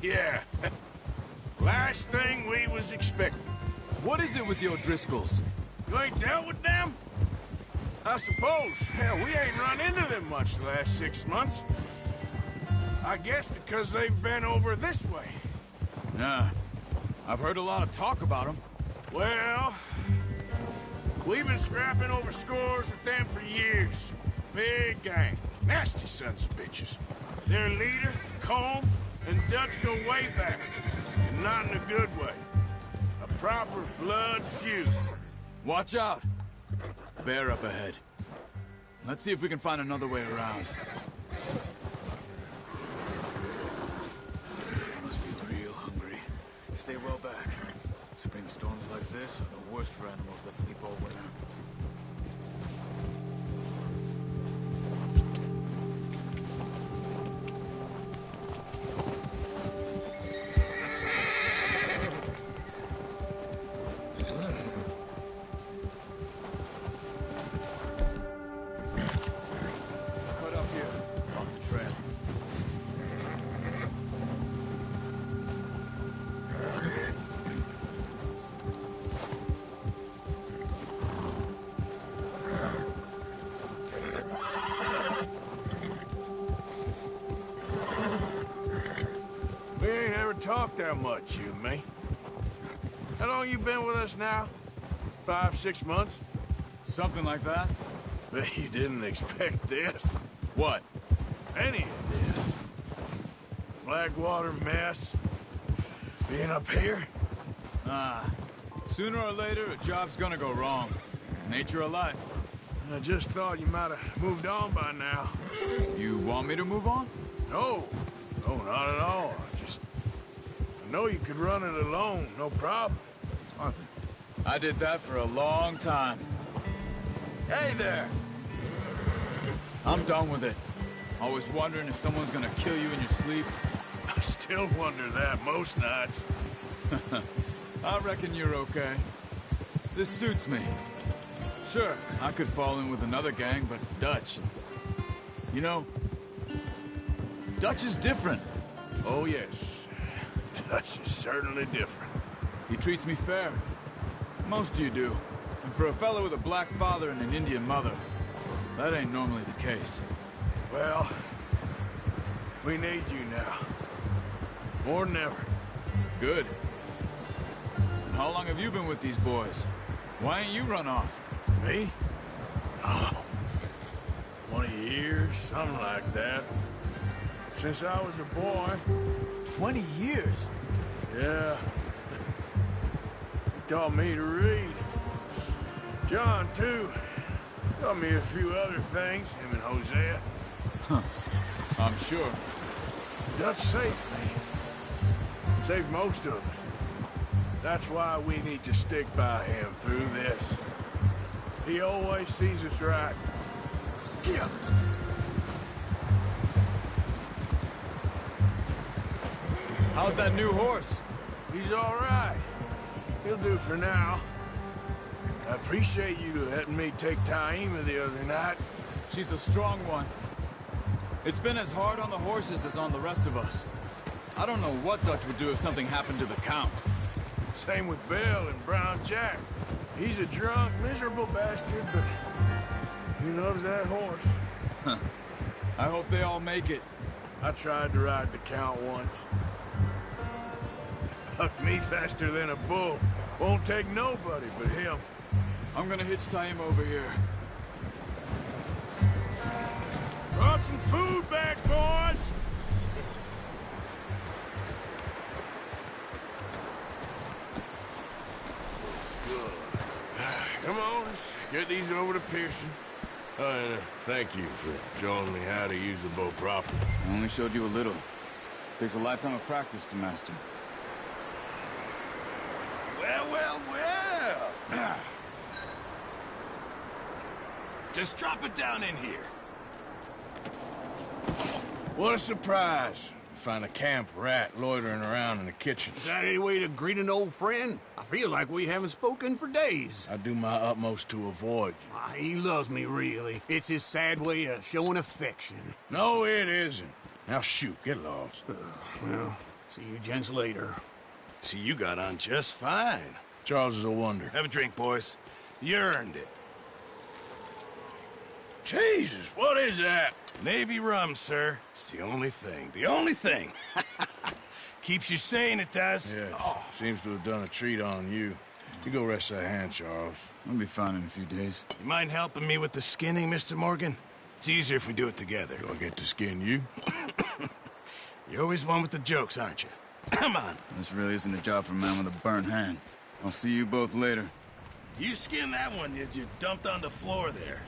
Yeah. Last thing we was expecting. What is it with the O'Driscolls? You ain't dealt with them? I suppose. Hell, we ain't run into them much the last 6 months. I guess because they've been over this way. Yeah. I've heard a lot of talk about them. Well, we've been scrapping over scores with them for years. Big gang. Nasty sons of bitches. Their leader, Combe, and Dutch go way back. And not in a good way. A proper blood feud. Watch out. Bear up ahead. Let's see if we can find another way around. Must be real hungry. Stay well back. Spring storms like this are the worst for animals that sleep all winter. Talk that much, you and me. How long you been with us now? 5, 6 months? Something like that. Bet you didn't expect this. What? Any of this. Blackwater mess. Being up here? Sooner or later, a job's gonna go wrong. Nature of life. I just thought you might have moved on by now. You want me to move on? No. No, not at all. I know you could run it alone, no problem. Arthur, I did that for a long time. Hey there! I'm done with it. Always wondering if someone's gonna kill you in your sleep. I still wonder that most nights. I reckon you're okay. This suits me. Sure, I could fall in with another gang, but Dutch... You know, Dutch is different. Oh, yes. Dutch is certainly different. He treats me fair. Most of you do. And for a fellow with a black father and an Indian mother, that ain't normally the case. Well, we need you now. More than ever. Good. And how long have you been with these boys? Why ain't you run off? Me? Oh, 20 years, something like that. Since I was a boy. 20 years? Yeah. He taught me to read. John, too. Taught me a few other things, him and Hosea. Huh. I'm sure. Dutch saved me. Saved most of us. That's why we need to stick by him through this. He always sees us right. Yeah. How's that new horse? He's all right. He'll do for now. I appreciate you letting me take Taima the other night. She's a strong one. It's been as hard on the horses as on the rest of us. I don't know what Dutch would do if something happened to the Count. Same with Bill and Brown Jack. He's a drunk, miserable bastard, but he loves that horse. Huh. I hope they all make it. I tried to ride the Count once. Bucked me faster than a bull. Won't take nobody but him. I'm gonna hitch Taima over here. Brought some food back, boys! Come on, let's get these over to Pearson. And thank you for showing me how to use the bow properly. I only showed you a little. Takes a lifetime of practice to master. Well, well, well. Just drop it down in here. What a surprise. Find a camp rat loitering around in the kitchen. Is that any way to greet an old friend? I feel like we haven't spoken for days. I do my utmost to avoid you. He loves me, really. It's his sad way of showing affection. No, it isn't. Now shoot, get lost. Well, see you gents later. See, you got on just fine. Charles is a wonder. Have a drink, boys. You earned it. Jesus, what is that? Navy rum, sir. It's the only thing. The only thing. Keeps you sane, it does. Yeah, seems to have done a treat on you. You go rest that hand, Charles. I'll be fine in a few days. You mind helping me with the skinning, Mr. Morgan? It's easier if we do it together. Do I get to skin you? You're always one with the jokes, aren't you? Come on. This really isn't a job for a man with a burnt hand. I'll see you both later. You skinned that one you dumped on the floor there.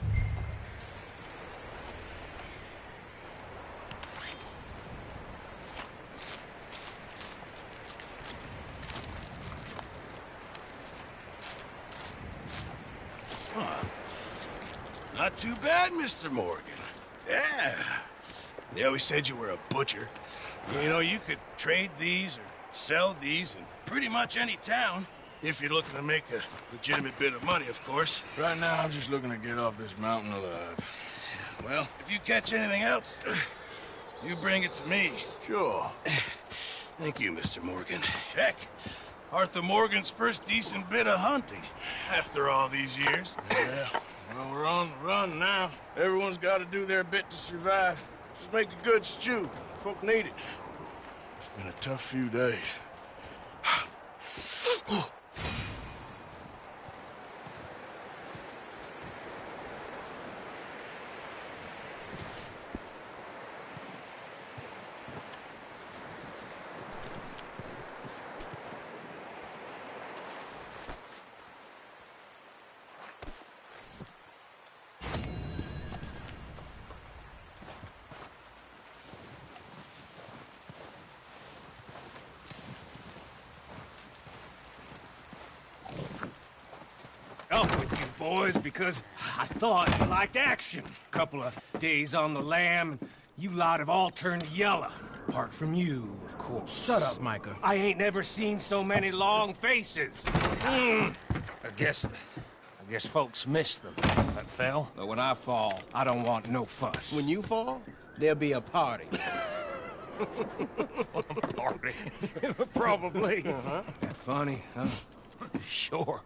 Not too bad, Mr. Morgan. Yeah. They always said you were a butcher. You know, you could trade these or sell these in pretty much any town. If you're looking to make a legitimate bit of money, of course. Right now, I'm just looking to get off this mountain alive. Well, if you catch anything else, you bring it to me. Sure. Thank you, Mr. Morgan. Heck, Arthur Morgan's first decent bit of hunting after all these years. Yeah. Well, we're on the run now. Everyone's got to do their bit to survive. Just make a good stew. Folk need it. It's been a tough few days. boys, because I thought you liked action. Couple of days on the lam, and you lot have all turned yellow. Apart from you, of course. Shut up, Micah. I ain't never seen so many long faces. I guess folks miss them. That fell. But when I fall, I don't want no fuss. When you fall, there'll be a party. Party? Probably. That funny, huh? Sure.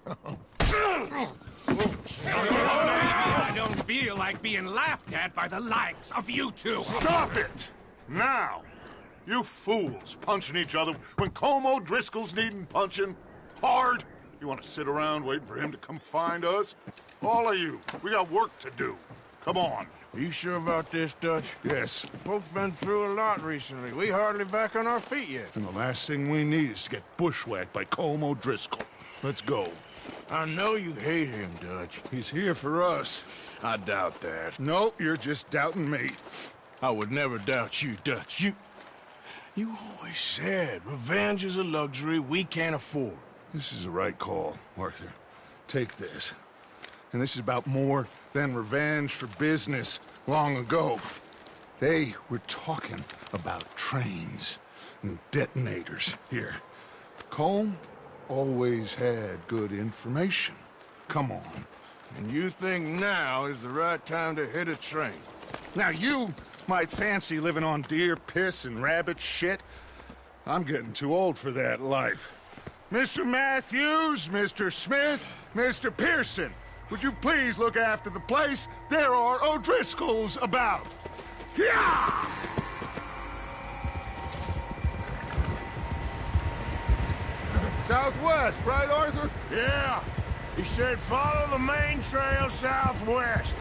I don't feel like being laughed at by the likes of you two. Stop it! Now! You fools punching each other when Colm O'Driscoll's needing punching. Hard! You want to sit around waiting for him to come find us? All of you, we got work to do. Come on. Are you sure about this, Dutch? Yes. Folks been through a lot recently. We hardly back on our feet yet. And the last thing we need is to get bushwhacked by Colm O'Driscoll. Let's go. I know you hate him, Dutch. He's here for us. I doubt that. No, you're just doubting me. I would never doubt you, Dutch. You always said revenge is a luxury we can't afford. This is the right call, Arthur. Take this. And this is about more than revenge for business long ago. They were talking about trains and detonators here. Colm always had good information. Come on. And you think now is the right time to hit a train? Now you might fancy living on deer piss and rabbit shit. I'm getting too old for that life. Mr. Matthews, Mr. Smith, Mr. Pearson, would you please look after the place? There are O'Driscolls about. Yeah! Southwest, right, Arthur? Yeah. He said follow the main trail southwest.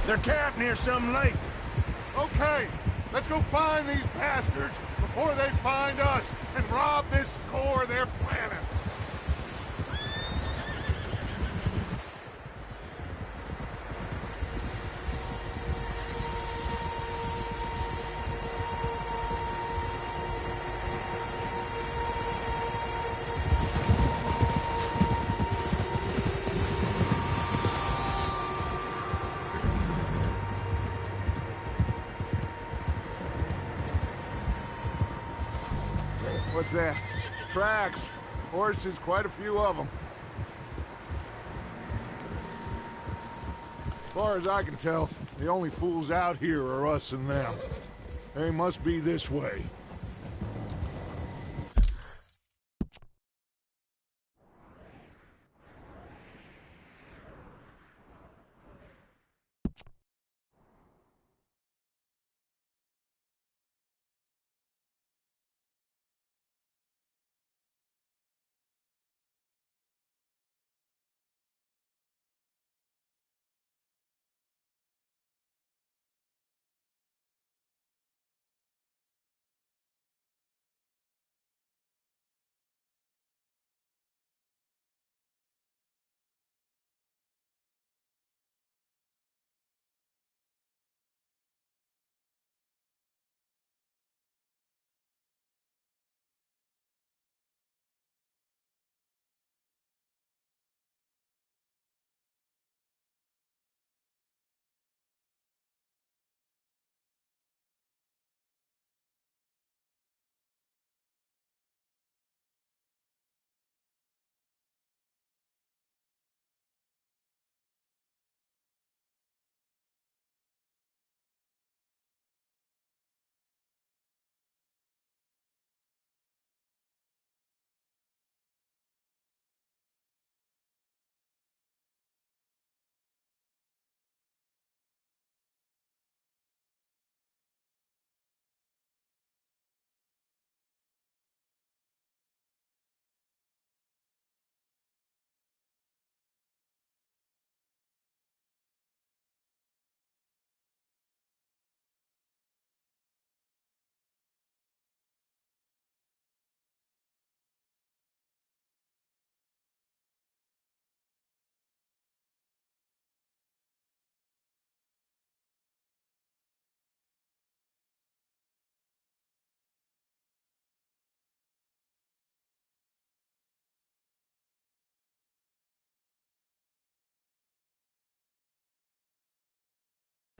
They're camped near some lake. Okay, let's go find these bastards before they find us and rob this score they're planning. What's that? Tracks. Horses, quite a few of them. As far as I can tell, the only fools out here are us and them. They must be this way.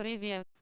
Привет.